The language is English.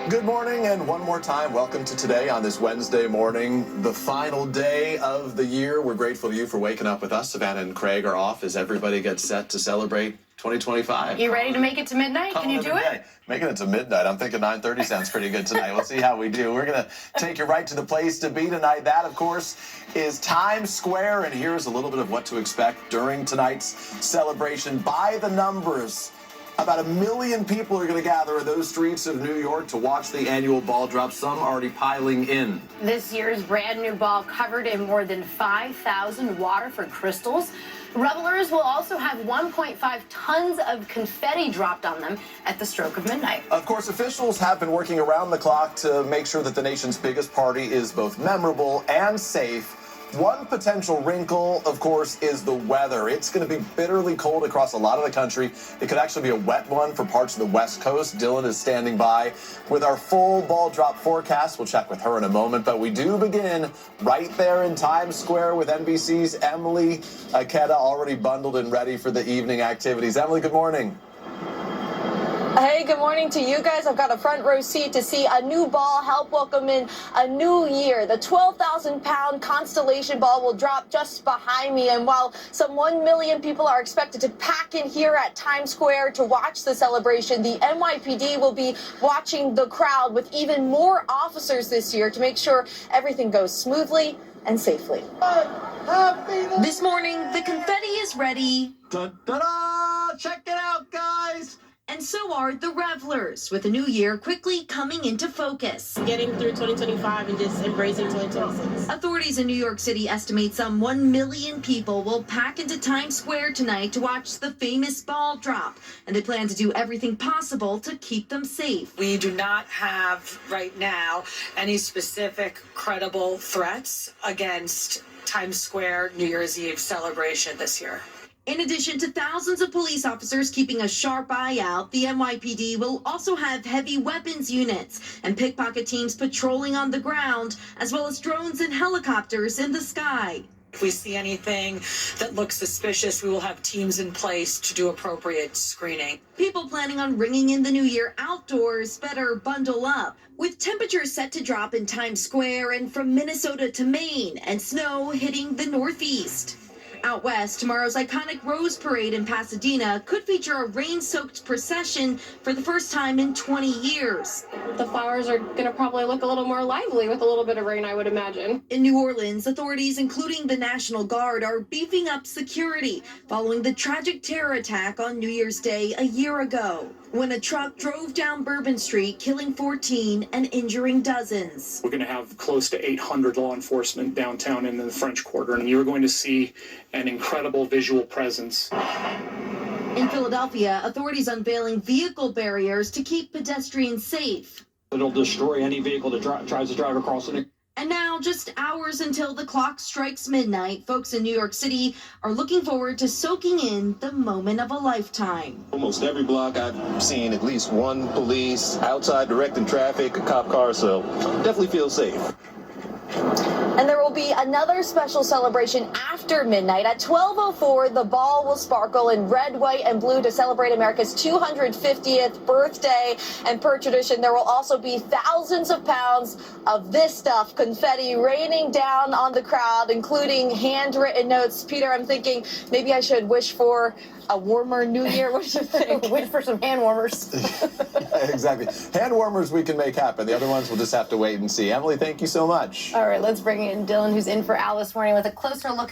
Good morning, and one more time, welcome to today on this Wednesday morning, the final day of the year. We're grateful to you for waking up with us. Savannah and Craig are off as everybody gets set to celebrate 2025. You ready to make it to midnight? Can you do it? Making it to midnight. I'm thinking 9:30 sounds pretty good tonight. We'll see how we do. We're going to take you right to the place to be tonight. That, of course, is Times Square, and here's a little bit of what to expect during tonight's celebration. By the numbers, about 1 million people are going to gather in those streets of New York to watch the annual ball drop, some already piling in. This year's brand new ball covered in more than 5,000 Waterford crystals. Revelers will also have 1.5 tons of confetti dropped on them at the stroke of midnight. Of course, officials have been working around the clock to make sure that the nation's biggest party is both memorable and safe. One potential wrinkle, of course, is the weather. It's going to be bitterly cold across a lot of the country. It could actually be a wet one for parts of the West Coast. Dylan is standing by with our full ball drop forecast. We'll check with her in a moment, but we do begin right there in Times Square with NBC's Emilie, Ikeda, already bundled and ready for the evening activities. Emilie, good morning. Hey, good morning to you guys. I've got a front row seat to see a new ball help welcome in a new year. The 12,000-pound Constellation ball will drop just behind me. And while some 1 million people are expected to pack in here at Times Square to watch the celebration, the NYPD will be watching the crowd with even more officers this year to make sure everything goes smoothly and safely. This morning, the confetti is ready. Ta-da! Check it out, guys! And so are the revelers, with the new year quickly coming into focus. Getting through 2025 and just embracing 2026. Authorities in New York City estimate some 1 million people will pack into Times Square tonight to watch the famous ball drop, and they plan to do everything possible to keep them safe. We do not have right now any specific credible threats against Times Square New Year's Eve celebration this year. In addition to thousands of police officers keeping a sharp eye out, the NYPD will also have heavy weapons units and pickpocket teams patrolling on the ground, as well as drones and helicopters in the sky. If we see anything that looks suspicious, we will have teams in place to do appropriate screening. People planning on ringing in the new year outdoors better bundle up. With temperatures set to drop in Times Square and from Minnesota to Maine, and snow hitting the Northeast. Out west, tomorrow's iconic Rose Parade in Pasadena could feature a rain-soaked procession for the first time in 20 years. The flowers are going to probably look a little more lively with a little bit of rain, I would imagine. In New Orleans, authorities, including the National Guard, are beefing up security following the tragic terror attack on New Year's Day a year ago, when a truck drove down Bourbon Street, killing 14 and injuring dozens. We're going to have close to 800 law enforcement downtown and in the French Quarter, and you're going to see an incredible visual presence. In Philadelphia, authorities unveiling vehicle barriers to keep pedestrians safe. It'll destroy any vehicle that tries to drive across it. And now, just hours until the clock strikes midnight, folks in New York City are looking forward to soaking in the moment of a lifetime. Almost every block I've seen at least one police outside directing traffic, a cop car, so definitely feel safe. And there will be another special celebration after midnight. At 12:04, the ball will sparkle in red, white, and blue to celebrate America's 250th birthday. And per tradition, there will also be thousands of pounds of this stuff, confetti, raining down on the crowd, including handwritten notes. Peter, I'm thinking maybe I should wish for a warmer new year. What do you think? Wish for some hand warmers. Exactly. Hand warmers we can make happen. The other ones we'll just have to wait and see. Emilie, thank you so much. All right, let's bring in Dylan, who's in for Al this morning with a closer look at